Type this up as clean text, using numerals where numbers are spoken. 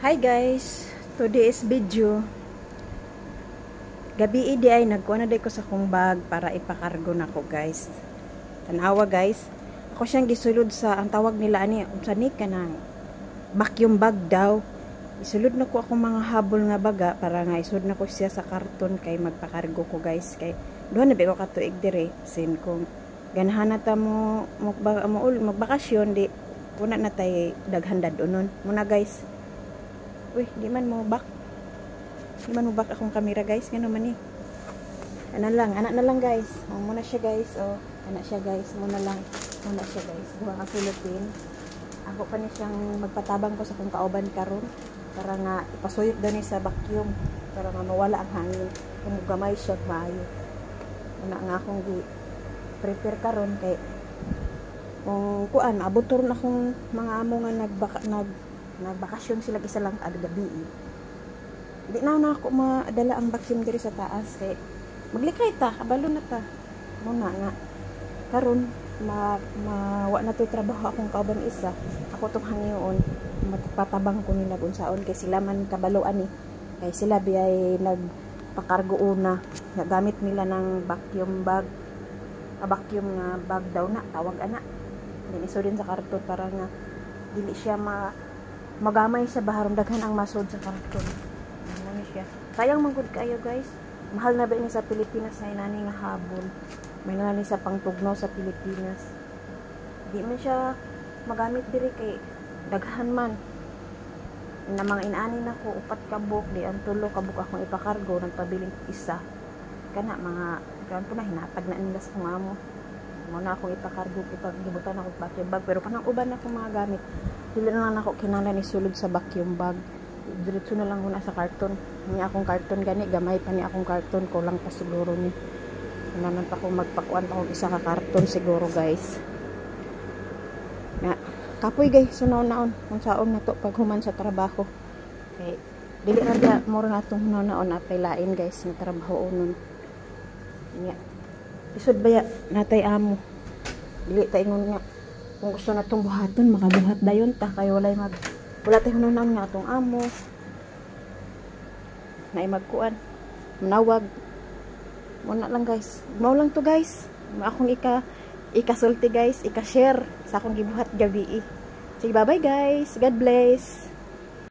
Hi guys, today's video. Gabi idi ay nagkuha na day ko sa kong bag para ipakargo na ko guys. Tanawa guys, ako siyang gisulod sa ang tawag nila ani unsa ni kanang vacuum bag daw. Isulod na ko akong mga habol nga baga para nga isud na ko siya sa karton kay magpakargo ko guys kay doon na ba ko katuig dire sin kung ganahan na ta mo magbakasyon di una na tay daghan dadonon muna guys. Uy, di man mo back. Di man mo back akong camera guys. Gano'n man eh. Anak na lang guys. O, muna siya guys. O, anak siya guys. Muna siya guys. Buha ka Philippine. Ako pa ni siyang magpatabang ko sa kong kauban karon para nga ipasuyot doon sa vacuum. Para nga mawala ang hangin. Kung gamay siya, maayo. Una nga akong prepare karon kay kung kuan, abutor na akong mga amo nga nagbakasyon sila isa lang kada gabi. Di na ako madala ang vacuum diri sa taas kay maglikay ta, kabalo na ta. Muna nga karon mawa na to trabaho akong kauban isa. Ako tong hangyoon magpatabang ko nila unsaon kay sila man kabaloan ni. Kay sila biyay nagpakargo una. Gamit nila ng vacuum bag. Vacuum nga bag daw na tawag ana. Din iso din sa karton para nga dili siya magamay sa baharong daghan ang masod sa karton. Ano siya? Sayang man gud kayo guys. Mahal na ba ini sa Pilipinas ay nani nga habol. May nani sa pangtugnaw sa Pilipinas. Di man siya magamit diri kay daghan man. Na mga inaani na ko upat ka book di ang tulo ka book akong ipakargo nagpabiling isa. Kana mga kan po na hinatag na nila sa amo. Muna akong ipakargo ipagibutan ako vacuum bag pero kanang uban akong mga gamit dili na lang ako kinahanglan isulod sa vacuum bag diretso na lang muna sa karton ni akong karton gani gamay pa ni akong karton ko lang pa siguro ni nanan pa ko magpakuan pa ako isa ka karton siguro guys nga kapoy guys sunaon-naon kung saon na to pag human sa trabaho kay dili na dia mura na tong hunaon atay lain guys nga trabaho unon nya isod baya natay amo dili ta ingon nga kung gusto na itong buhaton makabuhat dayon ta kay wala tayo nunaon nga atong amo na magkuan manawag muna lang guys mao lang to guys akong ikasulti guys ika-share sa akong gibuhat gabi sige bye bye guys God bless.